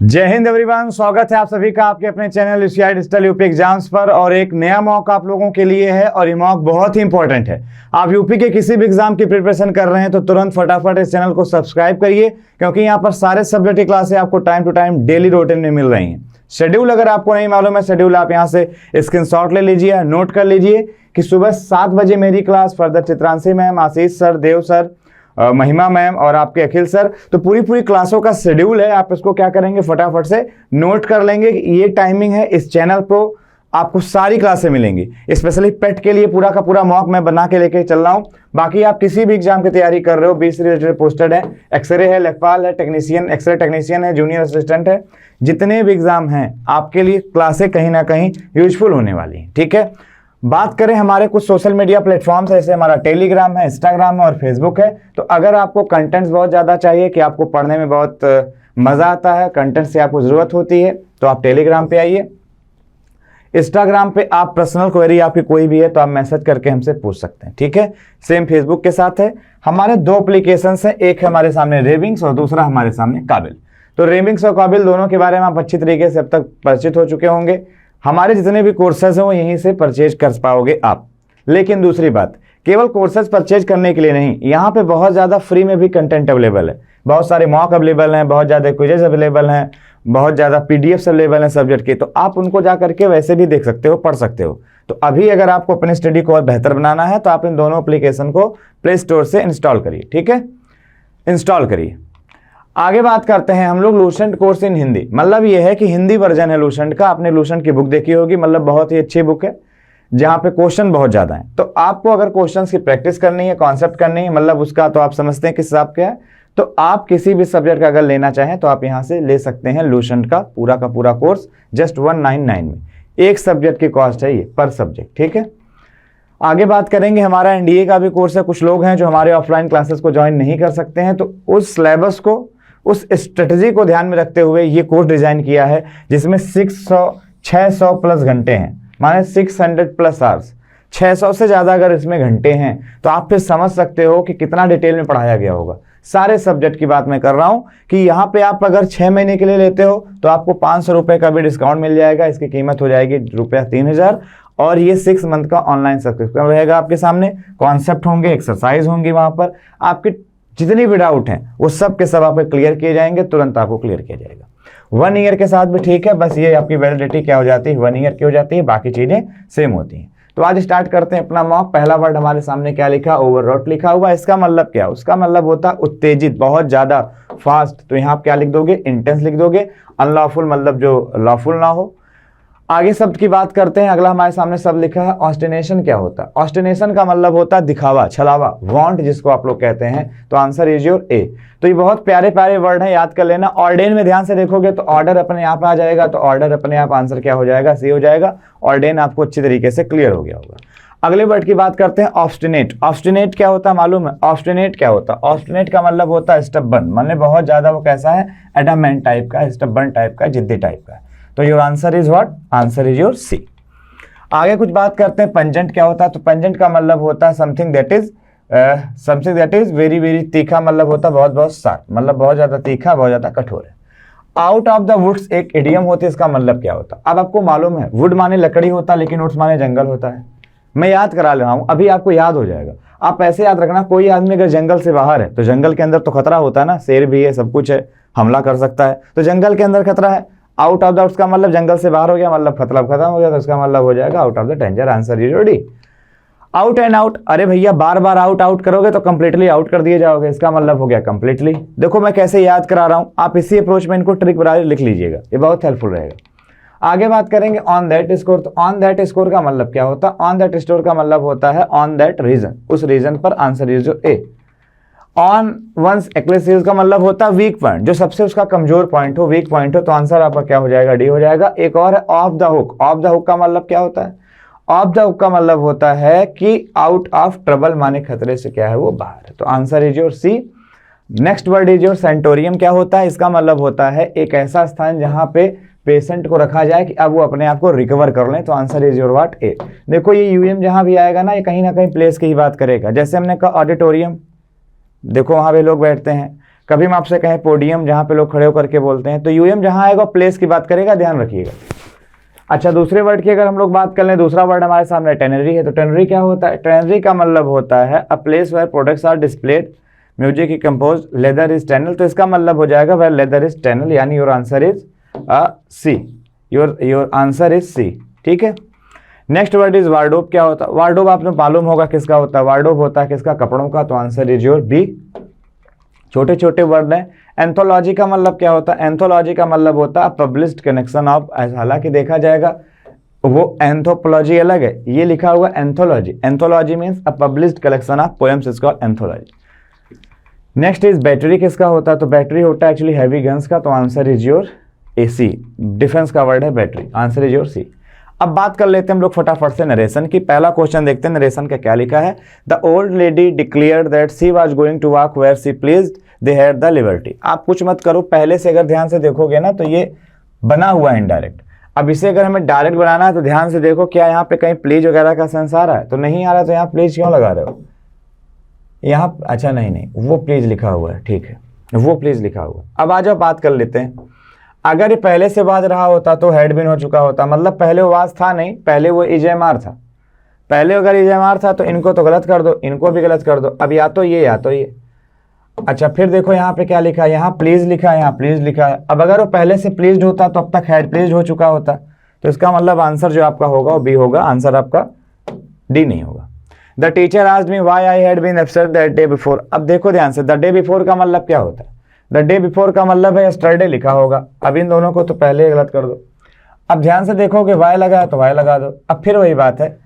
जय हिंद एवरीवन, स्वागत है आप सभी का आपके अपने channel UCI digital UP exams पर। और एक नया मॉक आप लोगों के लिए है और ये मॉक बहुत ही इंपॉर्टेंट है। आप यूपी के किसी भी एग्जाम की प्रिपरेशन कर रहे हैं तो तुरंत फटाफट इस चैनल को सब्सक्राइब करिए, क्योंकि यहाँ पर सारे सब्जेक्ट की क्लासें आपको time to time daily routine में मिल रही हैं। शेड्यूल अगर आपको नहीं मालूम है, शेड्यूल आप यहाँ से स्क्रीनशॉट ले लीजिए, नोट कर लीजिए कि सुबह 7 बजे मेरी क्लास, फर्दर चित्रांशी मैम, आशीष सर, देव सर, महिमा मैम और आपके अखिल सर, तो पूरी क्लासों का शेड्यूल है। आप इसको क्या करेंगे, फटाफट से नोट कर लेंगे कि ये टाइमिंग है, इस चैनल पर आपको सारी क्लासें मिलेंगी। स्पेशली पेट के लिए पूरा का पूरा मॉक मैं बना के लेके चल रहा हूँ। बाकी आप किसी भी एग्जाम की तैयारी कर रहे हो, 20 रिलेटेड पोस्टेड है, एक्सरे है, लेखपाल है, टेक्नीशियन, एक्सरे टेक्नीशियन है, जूनियर असिस्टेंट है, जितने भी एग्जाम हैं आपके लिए क्लासें कहीं ना कहीं यूजफुल होने वाली हैं। ठीक है, बात करें हमारे कुछ सोशल मीडिया प्लेटफॉर्म्स है, जैसे हमारा टेलीग्राम है, इंस्टाग्राम है और फेसबुक है। तो अगर आपको कंटेंट्स बहुत ज़्यादा चाहिए कि आपको पढ़ने में बहुत मज़ा आता है, कंटेंट से आपको ज़रूरत होती है, तो आप टेलीग्राम पे आइए। इंस्टाग्राम पे आप पर्सनल क्वेरी आपकी कोई भी है तो आप मैसेज करके हमसे पूछ सकते हैं। ठीक है, सेम फेसबुक के साथ है। हमारे 2 एप्लीकेशन हैं, एक है हमारे सामने रेविंग्स और दूसरा हमारे सामने काबिल। तो रेविंग्स और काबिल दोनों के बारे में आप अच्छी तरीके से अब तक परिचित हो चुके होंगे। हमारे जितने भी कोर्सेज हैं वो यहीं से परचेज कर पाओगे आप। लेकिन दूसरी बात, केवल कोर्सेज परचेज करने के लिए नहीं, यहाँ पे बहुत ज़्यादा फ्री में भी कंटेंट अवेलेबल है। बहुत सारे मॉक अवेलेबल हैं, बहुत ज़्यादा क्विजेज अवेलेबल हैं, बहुत ज़्यादा पीडीएफ्स अवेलेबल हैं सब्जेक्ट की, तो आप उनको जा करके वैसे भी देख सकते हो, पढ़ सकते हो। तो अभी अगर आपको अपनी स्टडी को और बेहतर बनाना है तो आप इन दोनों एप्लीकेशन को प्ले स्टोर से इंस्टॉल करिए। ठीक है, इंस्टॉल करिए। आगे बात करते हैं हम लोग लूसेंट कोर्स इन हिंदी। मतलब ये है कि हिंदी वर्जन है लूसेंट का। आपने लूसेंट की बुक देखी होगी, मतलब बहुत ही अच्छी बुक है जहाँ पे क्वेश्चन बहुत ज़्यादा है। तो आपको अगर क्वेश्चंस की प्रैक्टिस करनी है, कॉन्सेप्ट करनी है, मतलब उसका तो आप समझते हैं किस हिसाब का है, तो आप किसी भी सब्जेक्ट का अगर लेना चाहें तो आप यहाँ से ले सकते हैं लूसेंट का पूरा कोर्स जस्ट 199 में। एक सब्जेक्ट की कॉस्ट है ये पर सब्जेक्ट। ठीक है, आगे बात करेंगे हमारा एनडीए का भी कोर्स है। कुछ लोग हैं जो हमारे ऑफलाइन क्लासेस को ज्वाइन नहीं कर सकते हैं, तो उस सिलेबस को, उस स्ट्रेटजी को ध्यान में रखते हुए ये कोर्स डिजाइन किया है, जिसमें 600 प्लस घंटे हैं, माने 600 प्लस आवर्स। 600 से ज़्यादा अगर इसमें घंटे हैं तो आप फिर समझ सकते हो कि कितना डिटेल में पढ़ाया गया होगा। सारे सब्जेक्ट की बात मैं कर रहा हूँ कि यहाँ पे आप अगर 6 महीने के लिए लेते हो तो आपको 500 रुपये का भी डिस्काउंट मिल जाएगा। इसकी कीमत हो जाएगी ₹3000 और ये 6 मंथ का ऑनलाइन सब्सक्रिप्शन रहेगा आपके सामने। कॉन्सेप्ट होंगे, एक्सरसाइज होंगी, वहाँ पर आपके जितनी भी डाउट हैं वो सब के सब आपको क्लियर किए जाएंगे, तुरंत आपको क्लियर किया जाएगा। 1 ईयर के साथ भी ठीक है, बस ये आपकी वैलिडिटी क्या हो जाती है, 1 ईयर की हो जाती है, बाकी चीज़ें सेम होती हैं। तो आज स्टार्ट करते हैं अपना मॉक। पहला वर्ड हमारे सामने क्या लिखा, ओवररॉट लिखा हुआ। इसका मतलब क्या, उसका मतलब होता है उत्तेजित, बहुत ज़्यादा फास्ट। तो यहाँ आप क्या लिख दोगे, इंटेंस लिख दोगे। अनलॉफुल मतलब जो लॉफुल ना हो। आगे शब्द की बात करते हैं। अगला हमारे सामने शब्द लिखा है ऑस्टिनेशन। क्या होता है ऑस्टिनेशन का मतलब होता है दिखावा, छलावा, वांट जिसको आप लोग कहते हैं। तो आंसर इज योर ए। तो ये बहुत प्यारे प्यारे वर्ड हैं, याद कर लेना। ऑर्डेन में ध्यान से देखोगे तो ऑर्डर अपने आप आ जाएगा, तो ऑर्डर अपने आप आंसर क्या हो जाएगा, सी हो जाएगा। ऑर्डेन आपको अच्छी तरीके से क्लियर हो गया होगा। अगले वर्ड की बात करते हैं ऑब्स्टिनेट। ऑब्स्टिनेट क्या होता है मालूम है, ऑब्स्टिनेट क्या होता है, ऑब्स्टिनेट का मतलब होता है स्टबर्न, मतलब बहुत ज्यादा वो कैसा है, एडमेंट टाइप का, स्टबर्न टाइप का, जिद्दी टाइप का। तो your answer is what, answer is your C. आगे कुछ बात करते हैं पंजेंट क्या होता है। तो पंजेंट का मतलब होता है something that is very very तीखा, मतलब होता है बहुत बहुत शार्प, मतलब बहुत ज्यादा तीखा, बहुत ज्यादा कठोर है। आउट ऑफ द वुड्स एक इडियम होती है, इसका मतलब क्या होता है। अब आपको मालूम है वुड माने लकड़ी होता है, लेकिन वुड्स माने जंगल होता है। मैं याद करा रहा हूं, अभी आपको याद हो जाएगा। आप ऐसे याद रखना, कोई आदमी अगर जंगल से बाहर है तो जंगल के अंदर तो खतरा होता है ना, शेर भी है, सब कुछ है, हमला कर सकता है, तो जंगल के अंदर खतरा है। आउट ऑफ द उसका मतलब जंगल से बाहर हो गया, मतलब खतरा खत्म हो गया, तो उसका मतलब हो जाएगा out of the danger. Answer is D. Out and out, अरे भैया बार बार आउट करोगे तो कंप्लीटली आउट कर दिए जाओगे, इसका मतलब हो गया कंप्लीटली। देखो मैं कैसे याद करा रहा हूं, आप इसी अप्रोच में इनको ट्रिक बना लिख लीजिएगा, ये बहुत हेल्पफुल रहेगा। आगे बात करेंगे ऑन दैट स्कोर। तो ऑन दैट स्कोर का मतलब क्या होता है, ऑन दैट स्कोर का मतलब होता है ऑन दैट रीजन, उस रीजन पर। आंसर इज जो ए। ऑन वंस एक्लेसिस का मतलब होता है वीक पॉइंट, जो सबसे उसका कमजोर पॉइंट हो, वीक पॉइंट हो, तो आंसर आपका क्या हो जाएगा, डी हो जाएगा। एक और है of the hook. Of the hook का मतलब क्या होता है, ऑफ द हुक का मतलब होता है कि आउट ऑफ ट्रबल, माने खतरे से क्या है वो बाहर है। तो answer is your C. Next word is your sanatorium. क्या होता है, इसका मतलब होता है एक ऐसा स्थान जहां पे पेशेंट को रखा जाए कि अब वो अपने आप को रिकवर कर लें। तो आंसर इज योर व्हाट, ए। देखो ये यूएम जहां भी आएगा ना, ये कहीं ना कहीं प्लेस की ही बात करेगा। जैसे हमने कहा ऑडिटोरियम, देखो वहां पे लोग बैठते हैं। कभी हम आपसे कहें पोडियम, जहाँ पे लोग खड़े होकर के बोलते हैं, तो यूएम जहाँ आएगा प्लेस की बात करेगा, ध्यान रखिएगा। अच्छा, दूसरे वर्ड की अगर हम लोग बात कर लें, दूसरा वर्ड हमारे सामने टेनरी है। तो टेनरी क्या होता है? टेनरी का मतलब होता है a place where products are displayed, music की कंपोज, लेदर इज टैनल। तो इसका मतलब हो जाएगा वेयर लेदर इज टैनल, यानी your answer is C. Your answer is C, ठीक है। Next word is wardrobe. क्या होता है वार्डरोब? आपको मालूम होगा किसका होता है। वार्डरोब होता है किसका? कपड़ों का। तो आंसर इज योर बी। छोटे छोटे वर्ड हैं। एंथोलॉजी का मतलब क्या होता है? एंथोलॉजी का मतलब होता है पब्लिश्ड कलेक्शन ऑफ, हालांकि देखा जाएगा वो एंथोपोलॉजी अलग है, ये लिखा हुआ anthology. Anthology means a published collection of poems is called anthology. Next is battery. किसका होता है? तो बैटरी होता है एक्चुअली हैवी गन्स का। तो answer is your A C. Defence का वर्ड है battery. Answer is your C. अब बात कर लेते हैं हम लोग फटाफट से नरेशन की। पहला क्वेश्चन देखते हैं नरेशन का क्या लिखा है। The old lady declared that she was going to walk where she pleased, they had the liberty. आप कुछ मत करो, पहले से अगर ध्यान से देखोगे ना तो ये बना हुआ है इनडायरेक्ट। अब इसे अगर हमें डायरेक्ट बनाना है तो ध्यान से देखो, क्या यहाँ पे कहीं प्लीज वगैरह का सेंस आ रहा है? तो नहीं आ रहा, तो यहाँ प्लीज क्यों लगा रहे हो? यहाँ अच्छा नहीं, वो प्लीज लिखा हुआ है, ठीक है, वो प्लीज लिखा हुआ है। अब आ जाओ बात कर लेते हैं। अगर ये पहले से बाज रहा होता तो हैड बीन हो चुका होता, मतलब पहले वो वाज था नहीं, पहले वो इजेमार था। पहले अगर इजेमार था तो इनको तो गलत कर दो, इनको भी गलत कर दो। अब या तो ये या तो ये। अच्छा, फिर देखो यहाँ पे क्या लिखा है, यहाँ प्लीज लिखा है, यहाँ प्लीज लिखा है। अब अगर वो पहले से प्लीज्ड होता तो अब तक हैड प्लीज्ड हो चुका होता। तो इसका मतलब आंसर जो आपका होगा वो बी होगा। आंसर आपका डी नहीं होगा। The teacher asked me why I had been absent that day before. अब देखो ध्यान से, द डे बिफोर का मतलब क्या होता है? द डे बिफोर का मतलब है यस्टरडे लिखा होगा। अब इन दोनों को तो पहले गलत कर दो। अब ध्यान से देखोगे वाई लगा है तो वाई लगा दो। अब फिर वही बात है,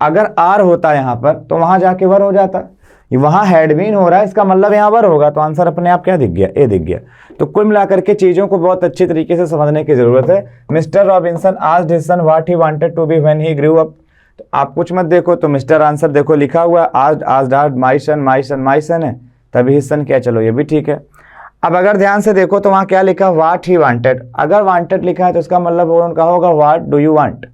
अगर आर होता यहाँ पर तो वहां जाके वर हो जाता, वहां हैड बीन हो रहा है, इसका मतलब यहाँ वर होगा। तो आंसर अपने आप क्या दिख गया? ए दिख गया। तो कुल मिलाकर के चीजों को बहुत अच्छी तरीके से समझने की जरूरत है। Mister Robinson asked his son what he wanted to be when he grew up. तो आप कुछ मत देखो, तो मिस्टर आंसर देखो लिखा हुआ asked my son, my son, my son है, तभी हिज सन क्या, चलो ये भी ठीक है। अब अगर ध्यान से देखो तो वहां क्या लिखा? What he wanted. अगर वांटेड लिखा है तो इसका मतलब उनका होगा व्हाट डू यू वांट।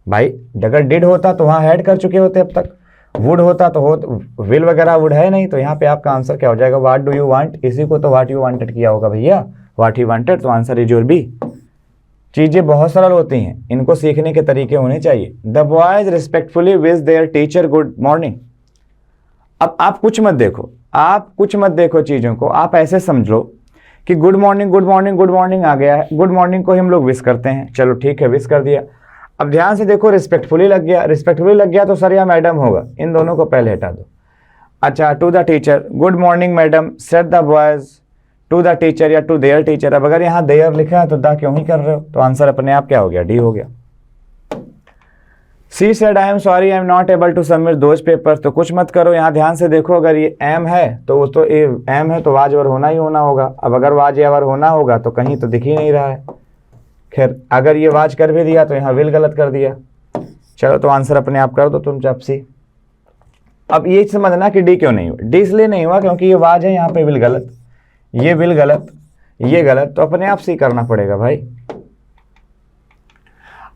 भाई अगर डिड होता तो वहां ऐड कर चुके होते अब तक। वुड होता तो विल वगैरह वुड है नहीं, तो यहाँ पे आपका आंसर क्या हो जाएगा? What do you want. इसी को तो व्हाट यू वांटेड किया होगा भैया, व्हाट ही वांटेड। तो आंसर इज योर बी। चीजें बहुत सरल होती हैं, इनको सीखने के तरीके होने चाहिए। The boys respectfully wish there teacher good morning. अब आप कुछ मत देखो, आप कुछ मत देखो चीजों को, आप ऐसे समझ लो कि good morning good morning good morning आ गया है, गुड मॉर्निंग को ही हम लोग विश करते हैं, चलो ठीक है विश कर दिया। अब ध्यान से देखो रिस्पेक्टफुली लग गया, रिस्पेक्टफुली लग गया तो सर या मैडम होगा, इन दोनों को पहले हटा दो। अच्छा, to the teacher good morning madam said the boys to the teacher या टू देयर टीचर। अब अगर यहाँ देयर लिखा है तो द क्यों ही कर रहे हो? तो आंसर अपने आप क्या हो गया? डी हो गया। She said I am sorry I am not able to submit those papers. तो कुछ मत करो, यहाँ ध्यान से देखो, अगर ये एम है तो एम है तो वाज वर होना ही होना होगा। अब अगर वाज या वर होना होगा तो कहीं तो दिख ही नहीं रहा है। खैर, अगर ये वाज कर भी दिया तो यहाँ विल गलत कर दिया। चलो तो आंसर अपने आप कर दो तुम जब सी। अब ये समझना कि डी क्यों नहीं हुआ। डी इसलिए नहीं हुआ क्योंकि ये वाज है, यहाँ पे विल गलत, ये विल गलत, ये गलत, तो अपने आप सी करना पड़ेगा भाई।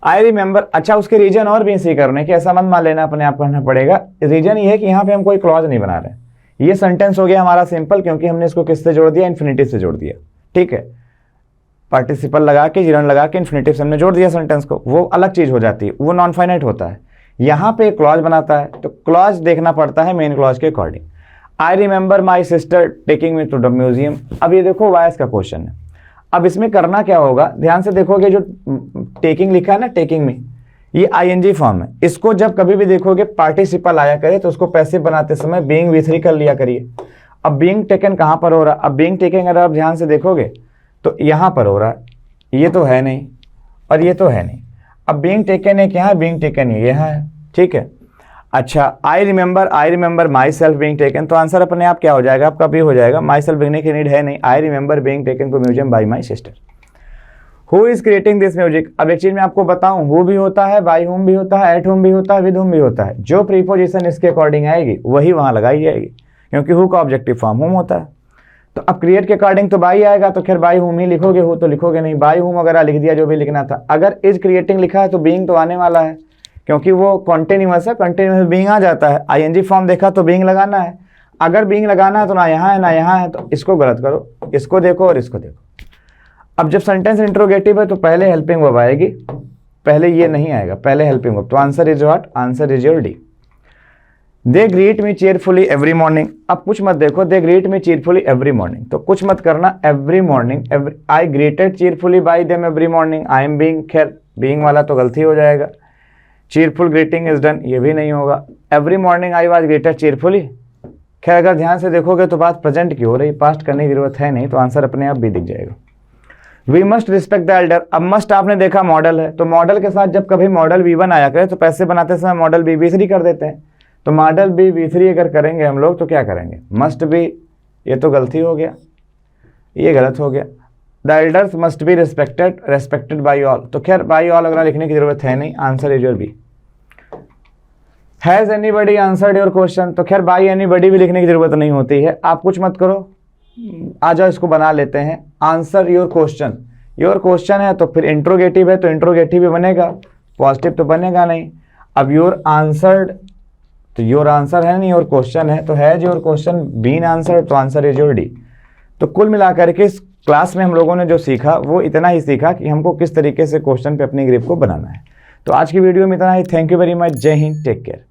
I remember. अच्छा, उसके रीजन और भी सी करने के, ऐसा मत मान लेना अपने आप करना पड़ेगा। रीजन ये है कि यहाँ पे हम कोई क्लॉज नहीं बना रहे। ये सेंटेंस हो गया हमारा सिंपल, क्योंकि हमने इसको किससे जोड़ दिया? इन्फिनिटिव से जोड़ दिया, ठीक है। पार्टिसिपल लगा के, जिरन लगा के इन्फिनिटिव से हमने जोड़ दिया सेंटेंस को, वो अलग चीज हो जाती है, वो नॉन फाइनाइट होता है। यहाँ पे क्लॉज बनाता है तो क्लॉज देखना पड़ता है मेन क्लॉज के according. I remember my sister taking me to the museum. अब ये देखो वाइस का क्वेश्चन है। अब इसमें करना क्या होगा? ध्यान से देखोगे, जो टेकिंग लिखा है ना, टेकिंग में, ये आईएनजी फॉर्म है। इसको जब कभी भी देखोगे पार्टिसिपल आया करे तो उसको पैसिव बनाते समय बीइंग V3 कर लिया करिए। अब बीइंग टेकन कहाँ पर हो रहा? अब बीइंग टेकन अगर आप ध्यान से देखोगे तो यहाँ पर हो रहा है, ये तो है नहीं और ये तो है नहीं। अब बीइंग टेकन एक यहाँ, बीइंग टेकन ये यहाँ है, ठीक है। अच्छा, आई remember my self being taken. तो आंसर अपने आप क्या हो जाएगा? आपका भी हो जाएगा। माई सेल्फ लिखने की नीड है नहीं। I remember being taken to museum by my sister. Who is creating this music. अब एक चीज मैं आपको बताऊं, हु भी होता है, बाई हुम भी होता है, एट हुम भी होता है, विद हुम भी होता है। जो प्रीपोजिशन इसके अकॉर्डिंग आएगी वही वहां लगाई जाएगी, क्योंकि हु का ऑब्जेक्टिव फॉर्म हुम होता है। तो अब क्रिएट के अकॉर्डिंग तो बाई आएगा, तो खैर बाई हुम ही लिखोगे, हु तो लिखोगे नहीं। बाई हुम वगैरह लिख दिया जो भी लिखना था। अगर इज क्रिएटिंग लिखा है तो बीइंग तो आने वाला है, क्योंकि वो कॉन्टिन्यूअस है, कॉन्टिन्यूअस बीइंग आ जाता है। आईएनजी फॉर्म देखा तो बीइंग लगाना है। अगर बीइंग लगाना है तो ना यहाँ है ना यहाँ है, तो इसको गलत करो, इसको देखो और इसको देखो। अब जब सेंटेंस इंट्रोगेटिव है तो पहले हेल्पिंग वर्ब आएगी, पहले ये नहीं आएगा, पहले हेल्पिंग वर्ब। तो answer is what? Answer is your D. They greet me cheerfully every morning. अब कुछ मत देखो, दे ग्रीट मी चीयरफुली एवरी मॉर्निंग, तो कुछ मत करना, every morning. I greeted cheerfully bye them every morning, I am being, खैर बीइंग वाला तो गलती हो जाएगा। चीयरफुल ग्रीटिंग इज डन, ये भी नहीं होगा। Every morning I was greeted cheerfully, खैर अगर ध्यान से देखोगे तो बात प्रेजेंट की हो रही, पास्ट करने की जरूरत है नहीं, तो आंसर अपने आप भी दिख जाएगा। We must respect the elder. अब मस्ट आपने देखा मॉडल है, तो मॉडल के साथ जब कभी मॉडल V1 आया करे तो पैसे बनाते समय मॉडल B V3 कर देते हैं। तो मॉडल B V3 अगर करेंगे हम लोग तो क्या करेंगे? मस्ट बी, ये तो गलती हो गया, ये गलत हो गया। The elders must be respected, respected by all, तो खैर बाई ऑल अगर लिखने की जरूरत है नहीं, answer is your B. Has anybody answered your question, तो खैर बाई एनीबडी भी लिखने की जरूरत नहीं होती है। आप कुछ मत करो, आ जाओ इसको बना लेते हैं। Answer your question, your question है तो फिर इंट्रोगेटिव है तो इंट्रोगेटिव भी बनेगा, पॉजिटिव तो बनेगा नहीं। अब योर आंसर्ड, तो योर आंसर है नहीं, योर क्वेश्चन है, तो has your question been answered, तो आंसर इज योर डी। तो कुल मिलाकर के इस क्लास में हम लोगों ने जो सीखा वो इतना ही सीखा कि हमको किस तरीके से क्वेश्चन पे अपनी ग्रिप को बनाना है। तो आज की वीडियो में इतना ही। Thank you very much. जय हिंद, टेक केयर।